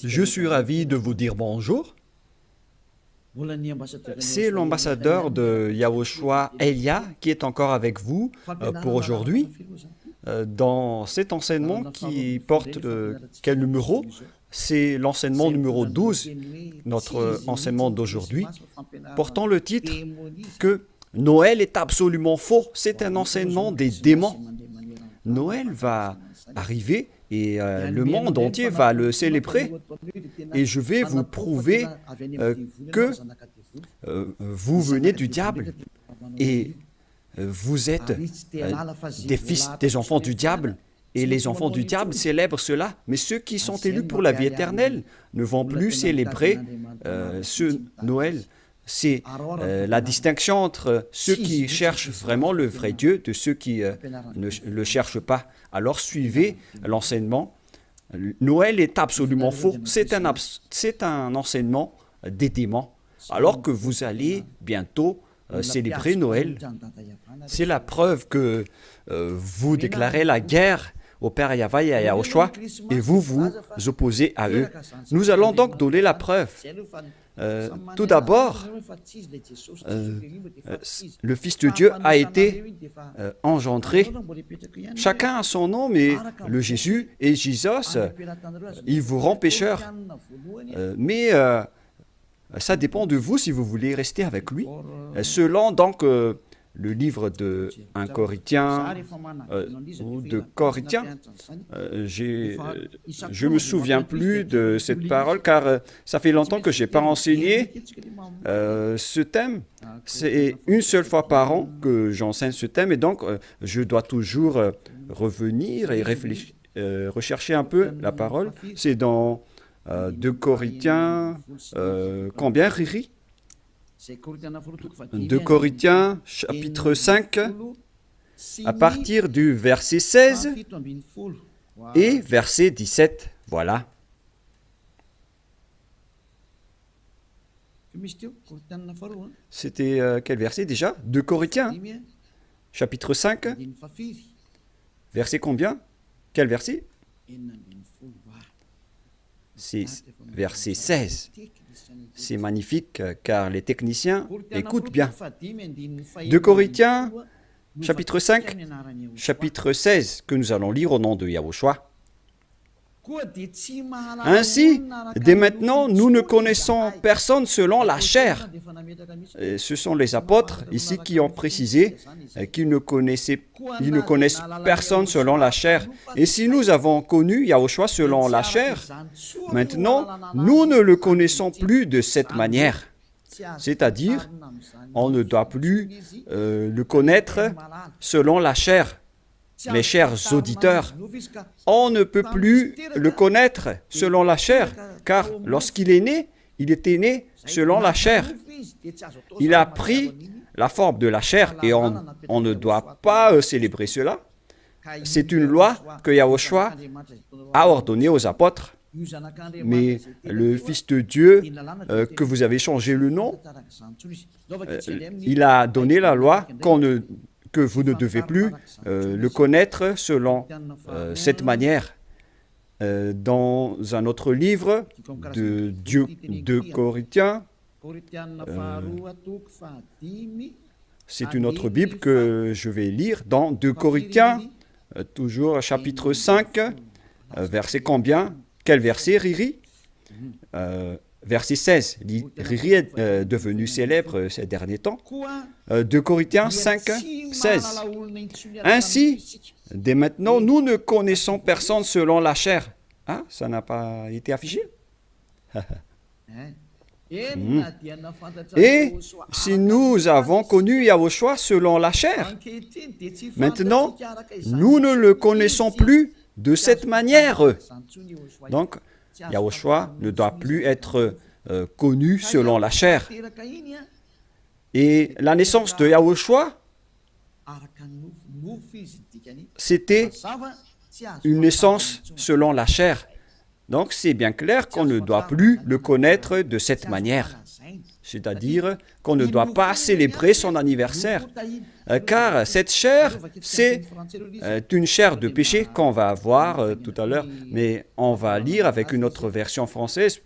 Je suis ravi de vous dire bonjour. C'est l'ambassadeur de Yahushua, Elia, qui est encore avec vous pour aujourd'hui. Dans cet enseignement qui porte quel numéro? C'est l'enseignement numéro 12, notre enseignement d'aujourd'hui, portant le titre que Noël est absolument faux. C'est un enseignement des démons. Noël va arriver et le monde entier va le célébrer. Et je vais vous prouver que vous venez du diable et vous êtes des fils, des enfants du diable. Et les enfants du diable célèbrent cela. Mais ceux qui sont élus pour la vie éternelle ne vont plus célébrer ce Noël. C'est la distinction entre ceux qui cherchent vraiment le vrai Dieu de ceux qui ne le cherchent pas. Alors suivez l'enseignement. Noël est absolument faux. C'est un enseignement des démons. Alors que vous allez bientôt célébrer Noël, c'est la preuve que vous déclarez la guerre au Père Yahweh et à Yahushua et vous vous opposez à eux. Nous allons donc donner la preuve. Tout d'abord, le Fils de Dieu a été engendré. Chacun a son nom, mais le Jésus et Jésus, il vous rend pécheur. Mais ça dépend de vous si vous voulez rester avec lui. Selon donc le livre de 1 Corinthiens ou de Corinthiens, je ne me souviens plus de cette parole car ça fait longtemps que je n'ai pas enseigné ce thème. C'est une seule fois par an que j'enseigne ce thème et donc je dois toujours revenir et réfléchir, rechercher un peu la parole. C'est dans 2 Corinthiens, combien, Riri? 2 Corinthiens, chapitre 5, à partir du verset 16 et verset 17. Voilà. C'était quel verset déjà? 2 Corinthiens, chapitre 5, verset combien? Quel verset? C'est verset 16. C'est magnifique car les techniciens écoutent bien. 2 Corinthiens, chapitre 5, chapitre 16, que nous allons lire au nom de Yahushua. Ainsi, dès maintenant, nous ne connaissons personne selon la chair. Et ce sont les apôtres ici qui ont précisé qu'ils ne connaissent personne selon la chair. Et si nous avons connu Yahushua selon la chair, maintenant, nous ne le connaissons plus de cette manière. C'est-à-dire, on ne doit plus le connaître selon la chair. Mes chers auditeurs, on ne peut plus le connaître selon la chair, car lorsqu'il est né, il était né selon la chair. Il a pris la forme de la chair et on ne doit pas célébrer cela. C'est une loi que Yahushua a ordonnée aux apôtres. Mais le Fils de Dieu, que vous avez changé le nom, il a donné la loi que vous ne devez plus le connaître selon cette manière. Dans un autre livre de Corinthiens, c'est une autre Bible que je vais lire, dans 2 Corinthiens, toujours chapitre 5, verset combien? Quel verset, Riri? Verset 16. Riri est devenu célèbre ces derniers temps. 2 Corinthiens 5, 16. Ainsi, dès maintenant, nous ne connaissons personne selon la chair. Ah, ça n'a pas été affiché? Et si nous avons connu Yahushua selon la chair, maintenant, nous ne le connaissons plus de cette manière. Donc, Yahushua ne doit plus être connu selon la chair. Et la naissance de Yahushua, c'était une naissance selon la chair. Donc c'est bien clair qu'on ne doit plus le connaître de cette manière. c'est-à-dire qu'on ne doit pas célébrer son anniversaire, car cette chair, c'est une chair de péché qu'on va voir tout à l'heure, mais on va lire avec une autre version française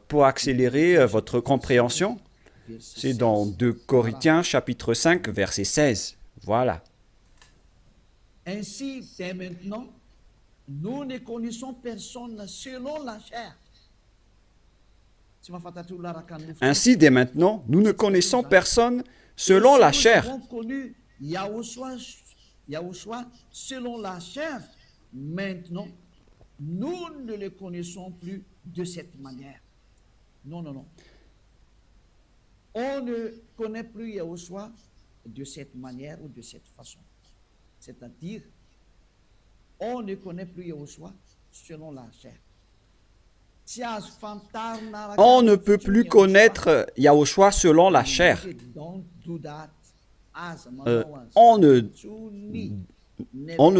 pour accélérer votre compréhension. C'est dans 2 Corinthiens chapitre 5, verset 16. Voilà. Ainsi, dès maintenant, nous ne connaissons personne selon la chair. Ainsi, dès maintenant, nous ne connaissons personne selon la chair. Nous avons connu Yahushua selon la chair. Maintenant, nous ne le connaissons plus de cette manière. Non, non, non. On ne connaît plus Yahushua de cette manière ou de cette façon. C'est-à-dire, on ne connaît plus Yahushua selon la chair. On ne peut plus connaître Yahushua selon la chair. On ne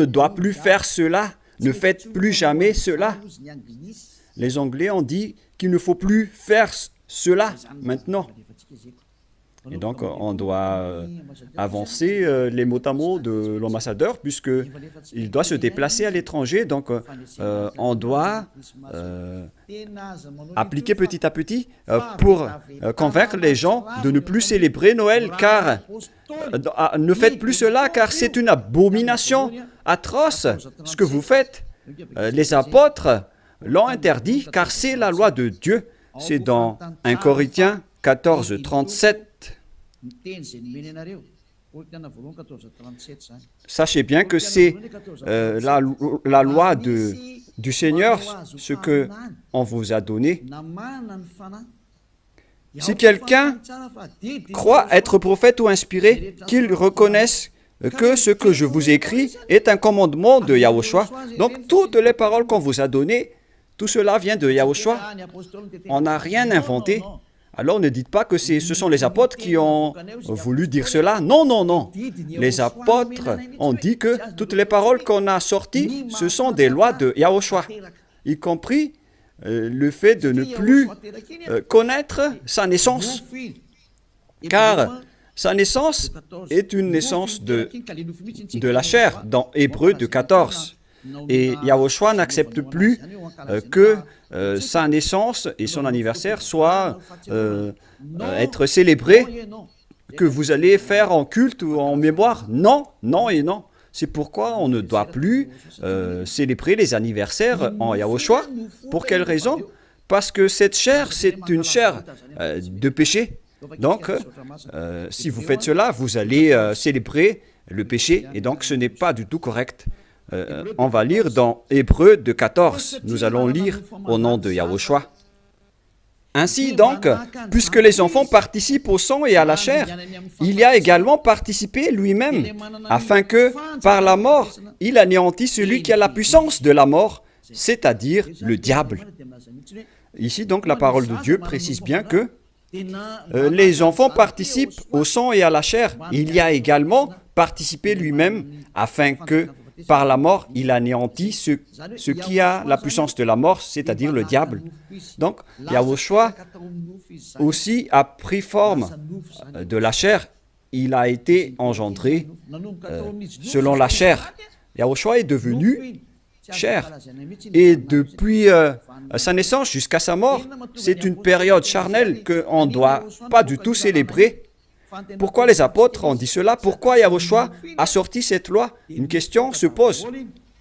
doit plus faire cela. Ne faites plus jamais cela. Les Anglais ont dit qu'il ne faut plus faire cela maintenant. Et donc, on doit avancer les mots à mots de l'ambassadeur, puisqu'il doit se déplacer à l'étranger. Donc, on doit appliquer petit à petit pour convaincre les gens de ne plus célébrer Noël, car ne faites plus cela, car c'est une abomination atroce ce que vous faites. Les apôtres l'ont interdit, car c'est la loi de Dieu. C'est dans 1 Corinthiens 14, 37. Sachez bien que c'est la loi du Seigneur, ce qu'on vous a donné. Si quelqu'un croit être prophète ou inspiré, qu'il reconnaisse que ce que je vous écris est un commandement de Yahushua. Donc, toutes les paroles qu'on vous a données, tout cela vient de Yahushua. On n'a rien inventé. Alors ne dites pas que ce sont les apôtres qui ont voulu dire cela. Non, non, non. Les apôtres ont dit que toutes les paroles qu'on a sorties, ce sont des lois de Yahushua, y compris le fait de ne plus connaître sa naissance. Car sa naissance est une naissance de la chair, dans Hébreux 14. Et Yahushua n'accepte plus que sa naissance et son anniversaire soient être célébrés, que vous allez faire en culte ou en mémoire. Non, non et non. C'est pourquoi on ne doit plus célébrer les anniversaires en Yahushua. Pour quelle raison? Parce que cette chair, c'est une chair de péché. Donc, si vous faites cela, vous allez célébrer le péché, et donc ce n'est pas du tout correct. On va lire dans Hébreux 14. Nous allons lire au nom de Yahushua. Ainsi donc, puisque les enfants participent au sang et à la chair, il y a également participé lui-même, afin que, par la mort, il anéantisse celui qui a la puissance de la mort, c'est-à-dire le diable. Ici donc, la parole de Dieu précise bien que les enfants participent au sang et à la chair. Il y a également participé lui-même, afin que, par la mort, il anéantit ce qui a la puissance de la mort, c'est-à-dire le diable. Donc, Yahushua aussi a pris forme de la chair. Il a été engendré selon la chair. Yahushua est devenu chair. Et depuis sa naissance jusqu'à sa mort, c'est une période charnelle qu'on ne doit pas du tout célébrer. Pourquoi les apôtres ont dit cela? Pourquoi Yahushua a sorti cette loi? Une question se pose.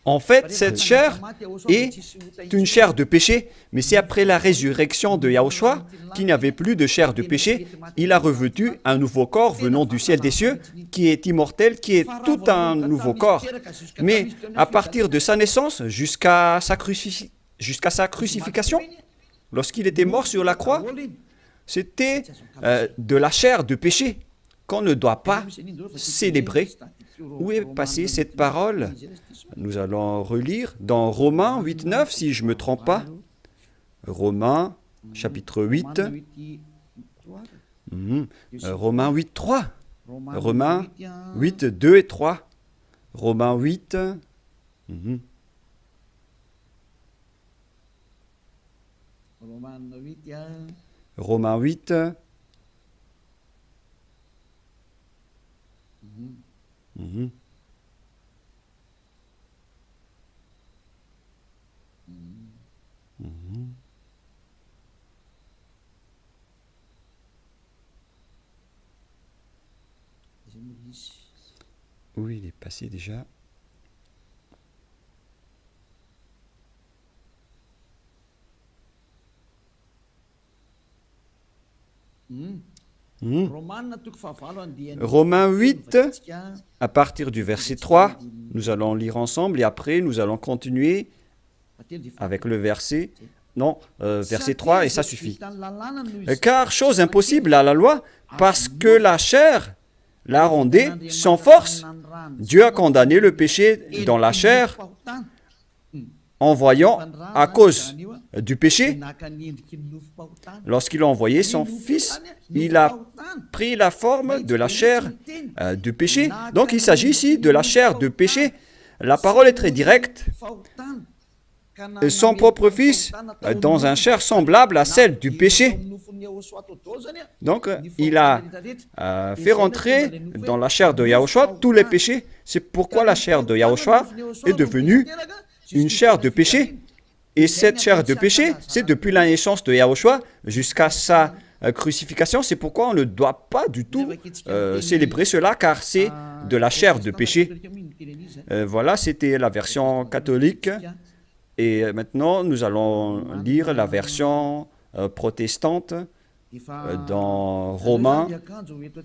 En fait, cette chair est une chair de péché, mais c'est après la résurrection de Yahushua qu'il n'y avait plus de chair de péché. Il a revêtu un nouveau corps venant du ciel des cieux, qui est immortel, qui est tout un nouveau corps. Mais à partir de sa naissance jusqu'à sa crucifixion, lorsqu'il était mort sur la croix, c'était de la chair de péché qu'on ne doit pas célébrer. Où est passée cette parole? Nous allons relire dans Romains 8, 9, si je ne me trompe pas. Romains, chapitre 8. Romains 8, 3. Romains 8, 2 et 3. Romains 8. Romains 8. Mhm. Mhm. Oui, il est passé déjà. Mhm. Romains 8, à partir du verset 3, nous allons lire ensemble et après nous allons continuer avec le verset, non, verset 3 et ça suffit. Car chose impossible à la loi, parce que la chair la rendait sans force, Dieu a condamné le péché dans la chair en voyant, à cause du péché, lorsqu'il a envoyé son Fils, il a pris la forme de la chair du péché. Donc il s'agit ici de la chair de péché. La parole est très directe. Son propre Fils dans un chair semblable à celle du péché. Donc, il a fait rentrer dans la chair de Yahushua tous les péchés. C'est pourquoi la chair de Yahushua est devenue une chair de péché. Et cette chair de péché, c'est depuis la naissance de Yahushua jusqu'à sa crucifixion. C'est pourquoi on ne doit pas du tout célébrer cela, car c'est de la chair de péché. Voilà, c'était la version catholique. Et maintenant, nous allons lire la version protestante dans Romains.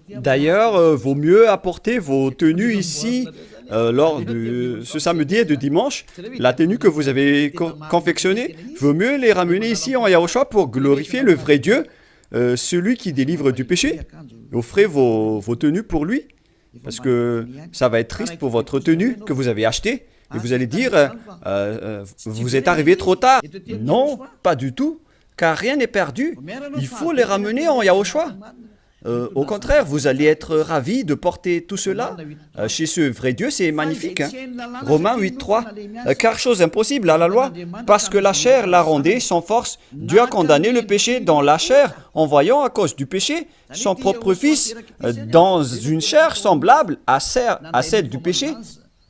D'ailleurs, vaut mieux apporter vos tenues ici lors de ce samedi et de dimanche. La tenue que vous avez confectionnée, vaut mieux les ramener ici en Yahushua pour glorifier le vrai Dieu, celui qui délivre du péché. Offrez vos tenues pour lui, parce que ça va être triste pour votre tenue que vous avez achetée. Et vous allez dire, vous êtes arrivé trop tard. Non, pas du tout, car rien n'est perdu. Il faut les ramener en Yahushua. Au contraire, vous allez être ravis de porter tout cela chez ce vrai Dieu, c'est magnifique. Hein? Romains 8.3, car chose impossible à la loi, parce que la chair la rendait sans force, Dieu a condamné le péché dans la chair, en voyant à cause du péché son propre Fils dans une chair semblable à celle du péché.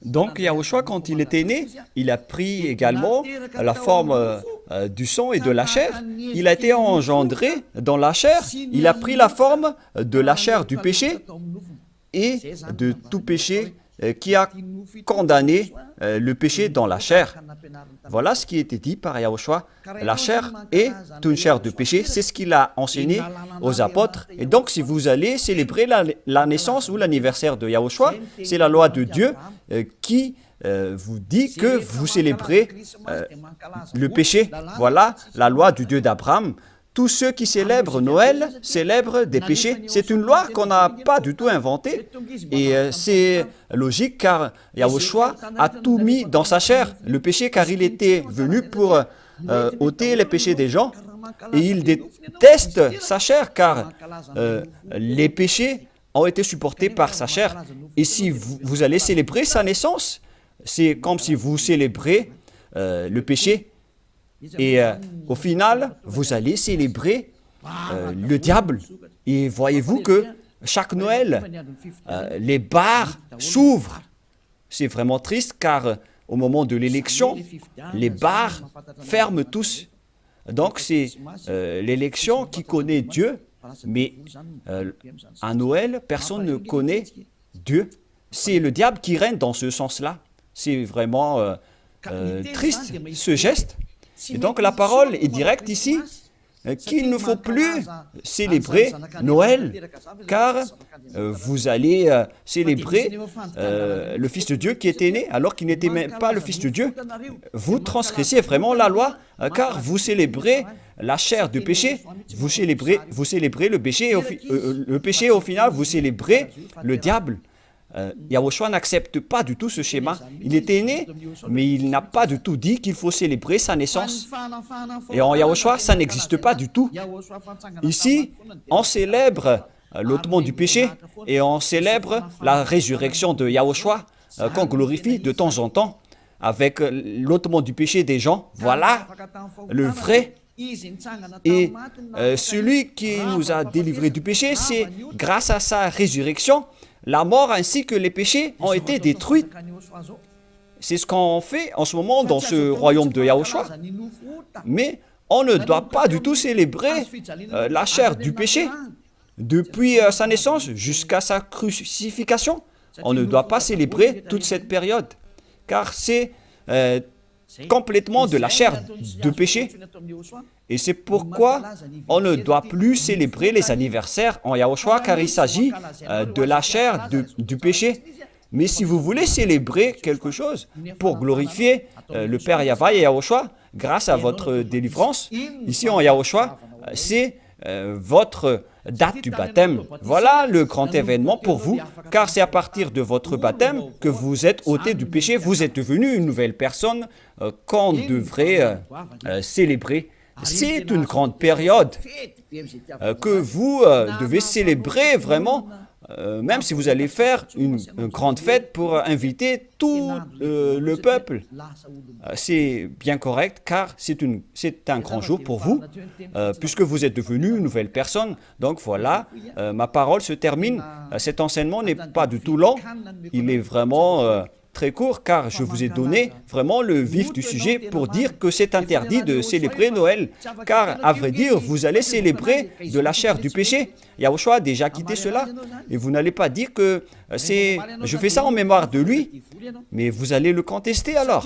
Donc, Yahushua, quand il était né, il a pris également la forme du sang et de la chair. Il a été engendré dans la chair. Il a pris la forme de la chair du péché et de tout péché qui a condamné le péché dans la chair. Voilà ce qui était dit par Yahushua. La chair est une chair de péché. C'est ce qu'il a enseigné aux apôtres. Et donc, si vous allez célébrer la naissance ou l'anniversaire de Yahushua, c'est la loi de Dieu qui vous dit que vous célébrez le péché. Voilà la loi du Dieu d'Abraham. Tous ceux qui célèbrent Noël célèbrent des péchés. C'est une loi qu'on n'a pas du tout inventée. Et c'est logique car Yahushua a tout mis dans sa chair, le péché, car il était venu pour ôter les péchés des gens. Et il déteste sa chair car les péchés ont été supportés par sa chair. Et si vous allez célébrer sa naissance, c'est comme si vous célébrez le péché. Et au final, vous allez célébrer le diable. Et voyez-vous que chaque Noël, les bars s'ouvrent. C'est vraiment triste car au moment de l'élection, les bars ferment tous. Donc c'est l'élection qui connaît Dieu, mais à Noël, personne ne connaît Dieu. C'est le diable qui règne dans ce sens-là. C'est vraiment triste ce geste. Et donc la parole est directe ici, qu'il ne faut plus célébrer Noël, car vous allez célébrer le Fils de Dieu qui était né, alors qu'il n'était même pas le Fils de Dieu. Vous transgressez vraiment la loi, car vous célébrez la chair du péché, vous célébrez le péché, au final, vous célébrez le diable. Yahushua n'accepte pas du tout ce schéma. Il était né, mais il n'a pas du tout dit qu'il faut célébrer sa naissance. Et en Yahushua, ça n'existe pas du tout. Ici, on célèbre l'ôtement du péché et on célèbre la résurrection de Yahushua qu'on glorifie de temps en temps avec l'ôtement du péché des gens. Voilà le vrai. Et celui qui nous a délivrés du péché, c'est grâce à sa résurrection la mort ainsi que les péchés ont été détruits. C'est ce qu'on fait en ce moment dans ce royaume de Yahushua. Mais on ne doit pas du tout célébrer la chair du péché. Depuis sa naissance jusqu'à sa crucifixion, on ne doit pas célébrer toute cette période, car c'est complètement de la chair de péché. Et c'est pourquoi on ne doit plus célébrer les anniversaires en Yahushua, car il s'agit de la chair du péché. Mais si vous voulez célébrer quelque chose pour glorifier le Père Yahva et Yahushua, grâce à votre délivrance, ici en Yahushua, c'est votre date du baptême. Voilà le grand événement pour vous, car c'est à partir de votre baptême que vous êtes ôté du péché, vous êtes devenu une nouvelle personne qu'on devrait célébrer. C'est une grande période que vous devez célébrer vraiment, même si vous allez faire une grande fête pour inviter tout le peuple. C'est bien correct, car c'est un grand jour pour vous, puisque vous êtes devenu une nouvelle personne. Donc voilà, ma parole se termine. Cet enseignement n'est pas du tout long, il est vraiment très court, car je vous ai donné vraiment le vif du sujet pour dire que c'est interdit de célébrer Noël, car à vrai dire, vous allez célébrer de la chair du péché. Yahushua a déjà quitté cela, et vous n'allez pas dire que je fais ça en mémoire de lui, mais vous allez le contester alors.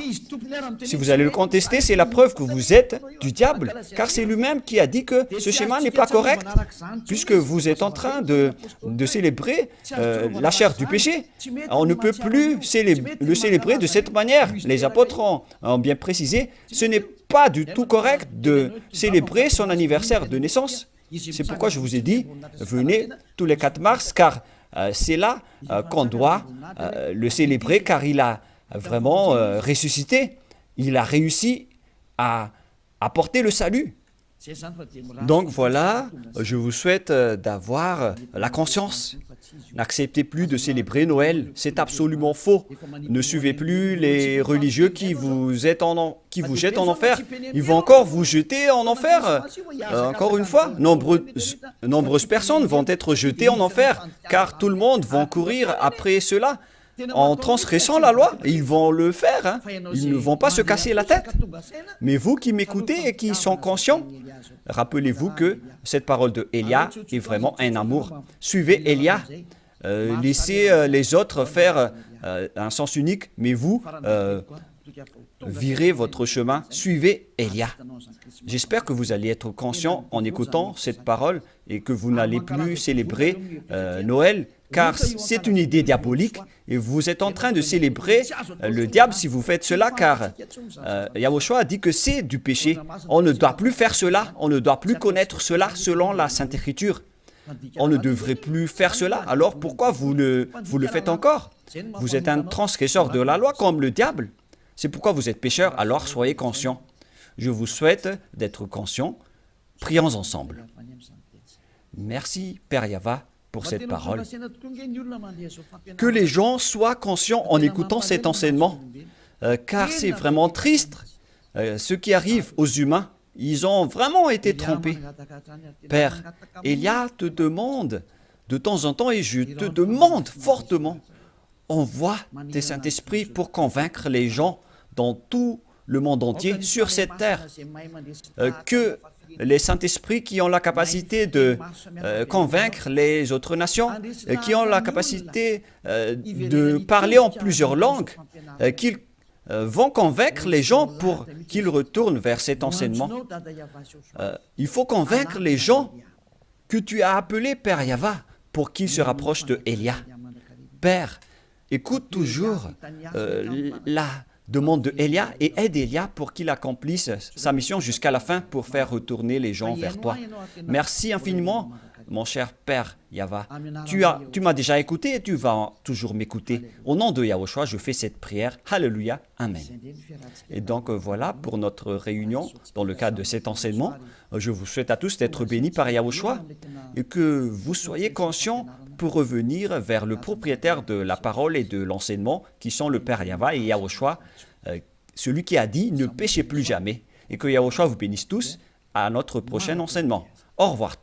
Si vous allez le contester, c'est la preuve que vous êtes du diable, car c'est lui-même qui a dit que ce schéma n'est pas correct, puisque vous êtes en train de célébrer la chair du péché. On ne peut plus le célébrer de cette manière. Les apôtres ont bien précisé, ce n'est pas du tout correct de célébrer son anniversaire de naissance. C'est pourquoi je vous ai dit, venez tous les 4 mars, car c'est là qu'on doit le célébrer, car il a vraiment ressuscité. Il a réussi à apporter le salut. Donc voilà, je vous souhaite d'avoir la conscience. N'acceptez plus de célébrer Noël, c'est absolument faux. Ne suivez plus les religieux qui vous jettent en enfer. Ils vont encore vous jeter en enfer. Encore une fois, nombreuses personnes vont être jetées en enfer, car tout le monde va courir après cela. En transgressant la loi, ils vont le faire, hein. Ils ne vont pas se casser la tête. Mais vous qui m'écoutez et qui sont conscients, rappelez-vous que cette parole de Élia est vraiment un amour. Suivez Élia, laissez les autres faire un sens unique, mais vous, virez votre chemin, suivez Élia. J'espère que vous allez être conscient en écoutant cette parole et que vous n'allez plus célébrer Noël, car c'est une idée diabolique et vous êtes en train de célébrer le diable si vous faites cela, car Yahushua a dit que c'est du péché. On ne doit plus faire cela, on ne doit plus connaître cela selon la Sainte Écriture. On ne devrait plus faire cela, alors pourquoi vous le faites encore? Vous êtes un transgresseur de la loi comme le diable. C'est pourquoi vous êtes pécheur, alors soyez conscients. Je vous souhaite d'être conscients. Prions ensemble. Merci, Père Yahva, pour cette parole. Que les gens soient conscients en écoutant cet enseignement, car c'est vraiment triste. Ce qui arrive aux humains, ils ont vraiment été trompés. Père, Élia te demande de temps en temps, et je te demande fortement, envoie tes Saint-Esprit pour convaincre les gens dans tout le monde entier, sur cette terre, que les Saint-Esprits qui ont la capacité de convaincre les autres nations, qui ont la capacité de parler en plusieurs langues, qu'ils vont convaincre les gens pour qu'ils retournent vers cet enseignement. Il faut convaincre les gens que tu as appelés Père Yahva pour qu'ils se rapprochent de Élia. Père, écoute toujours la demande de Élia et aide Élia pour qu'il accomplisse sa mission jusqu'à la fin pour faire retourner les gens vers toi. Merci infiniment, mon cher Père Yahva. Tu m'as déjà écouté et tu vas toujours m'écouter. Au nom de Yahushua, je fais cette prière. Alléluia. Amen. Et donc voilà pour notre réunion dans le cadre de cet enseignement. Je vous souhaite à tous d'être bénis par Yahushua et que vous soyez conscients pour revenir vers le propriétaire de la parole et de l'enseignement, qui sont le Père Yahva et Yahushua, celui qui a dit « Ne péchez plus jamais ». Et que Yahushua vous bénisse tous à notre prochain enseignement. Au revoir.